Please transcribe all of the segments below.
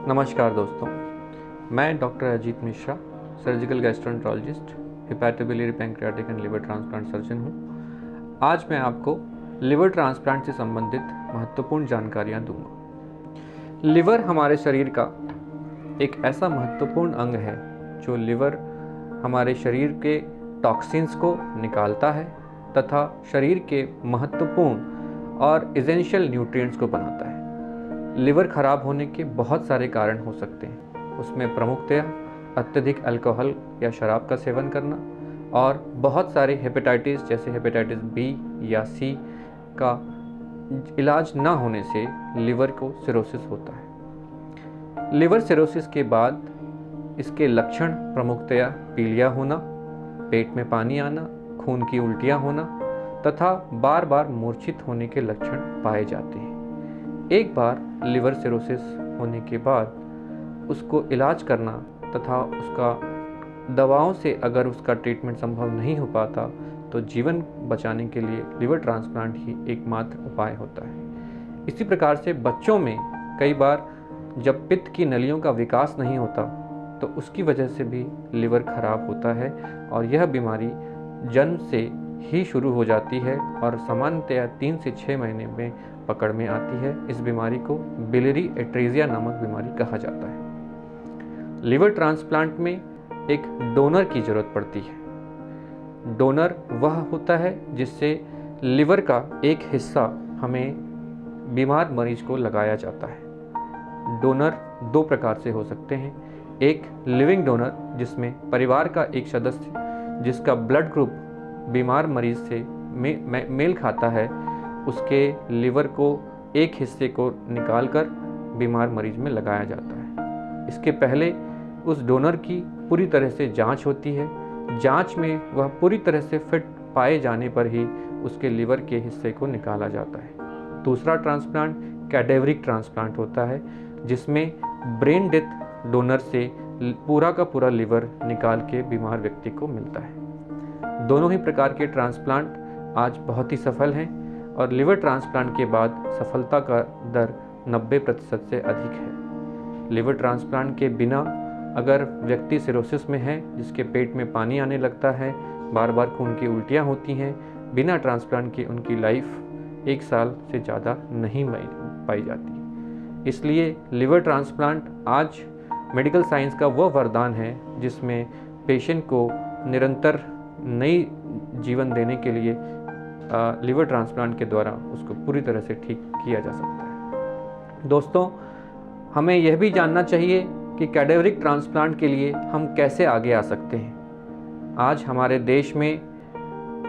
नमस्कार दोस्तों, मैं doctor Ajit Mishra, surgical gastroenterologist, hepatobiliary pancreatic and liver transplant surgeon हूँ। आज मैं आपको लिवर ट्रांसप्लांट से संबंधित महत्वपूर्ण जानकारियाँ दूंगा। लिवर हमारे शरीर का एक ऐसा महत्वपूर्ण अंग है जो लिवर हमारे शरीर के टॉक्सिन्स को निकालता है तथा शरीर के महत्वपूर्ण और एसेंशियल न्यूट्रिएंट्स को बनाता है। लिवर खराब होने के बहुत सारे कारण हो सकते हैं। उसमें प्रमुखतया अत्यधिक अल्कोहल या शराब का सेवन करना और बहुत सारे हेपेटाइटिस जैसे हेपेटाइटिस बी या सी का इलाज ना होने से लिवर को सिरोसिस होता है। लिवर सिरोसिस के बाद इसके लक्षण प्रमुखतया पीलिया होना, पेट में पानी आना, खून की उल्टियाँ होना तथा बार बार मूर्छित होने के लक्षण पाए जाते हैं। एक बार लिवर सिरोसिस होने के बाद उसको इलाज करना तथा उसका दवाओं से अगर उसका ट्रीटमेंट संभव नहीं हो पाता तो जीवन बचाने के लिए लिवर ट्रांसप्लांट ही एकमात्र उपाय होता है। इसी प्रकार से बच्चों में कई बार जब पित्त की नलियों का विकास नहीं होता तो उसकी वजह से भी लिवर खराब होता है और यह बीमारी जन्म से ही शुरू हो जाती है और सामान्यतया 3 से 6 महीने में पकड़ में आती है। इस बीमारी को बिलियरी एट्रेजिया नामक बीमारी कहा जाता है। लिवर ट्रांसप्लांट में एक डोनर की जरूरत पड़ती है। डोनर वह होता है जिससे लिवर का एक हिस्सा हमें बीमार मरीज को लगाया जाता है। डोनर 2 प्रकार से हो सकते हैं। एक लिविंग डोनर जिसमें परिवार का एक सदस्य जिसका ब्लड ग्रुप बीमार मरीज से मेल खाता है उसके लिवर को एक हिस्से को निकालकर बीमार मरीज में लगाया जाता है। इसके पहले उस डोनर की पूरी तरह से जांच होती है। जांच में वह पूरी तरह से फिट पाए जाने पर ही उसके लिवर के हिस्से को निकाला जाता है। दूसरा ट्रांसप्लांट कैडेवरिक ट्रांसप्लांट होता है जिसमें ब्रेन डेथ डोनर से पूरा का पूरा लिवर निकाल के बीमार व्यक्ति को मिलता है। दोनों ही प्रकार के ट्रांसप्लांट आज बहुत ही सफल हैं और लिवर ट्रांसप्लांट के बाद सफलता का दर 90% से अधिक है। लिवर ट्रांसप्लांट के बिना अगर व्यक्ति सिरोसिस में है जिसके पेट में पानी आने लगता है, बार बार खून की उल्टियाँ होती हैं, बिना ट्रांसप्लांट के उनकी लाइफ 1 साल से ज़्यादा नहीं पाई जाती। इसलिए लिवर ट्रांसप्लांट आज मेडिकल साइंस का वह वरदान है जिसमें पेशेंट को निरंतर नई जीवन देने के लिए लिवर ट्रांसप्लांट के द्वारा उसको पूरी तरह से ठीक किया जा सकता है। दोस्तों, हमें यह भी जानना चाहिए कि कैडेवरिक ट्रांसप्लांट के लिए हम कैसे आगे आ सकते हैं। आज हमारे देश में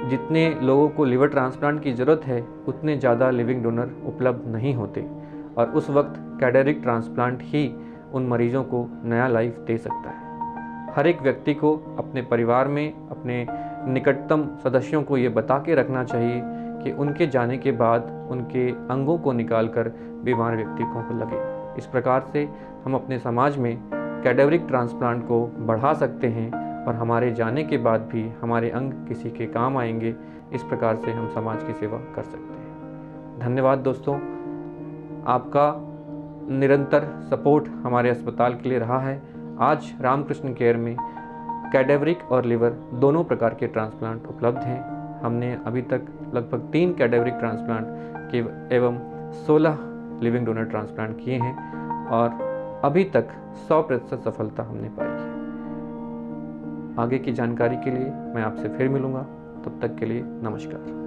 जितने लोगों को लिवर ट्रांसप्लांट की ज़रूरत है उतने ज़्यादा लिविंग डोनर उपलब्ध नहीं होते और उस वक्त कैडेवरिक ट्रांसप्लांट ही उन मरीजों को नया लाइफ दे सकता है। हर एक व्यक्ति को अपने परिवार में अपने निकटतम सदस्यों को ये बता के रखना चाहिए कि उनके जाने के बाद उनके अंगों को निकालकर बीमार व्यक्तियों को लगे। इस प्रकार से हम अपने समाज में कैडेवरिक ट्रांसप्लांट को बढ़ा सकते हैं और हमारे जाने के बाद भी हमारे अंग किसी के काम आएंगे। इस प्रकार से हम समाज की सेवा कर सकते हैं। धन्यवाद दोस्तों, आपका निरंतर सपोर्ट हमारे अस्पताल के लिए रहा है। आज रामकृष्ण केयर में कैडेवरिक और लिवर दोनों प्रकार के ट्रांसप्लांट उपलब्ध हैं। हमने अभी तक लगभग 3 कैडेवरिक ट्रांसप्लांट के एवं 16 लिविंग डोनर ट्रांसप्लांट किए हैं और अभी तक 100% सफलता हमने पाई है। आगे की जानकारी के लिए मैं आपसे फिर मिलूंगा। तब तक के लिए नमस्कार।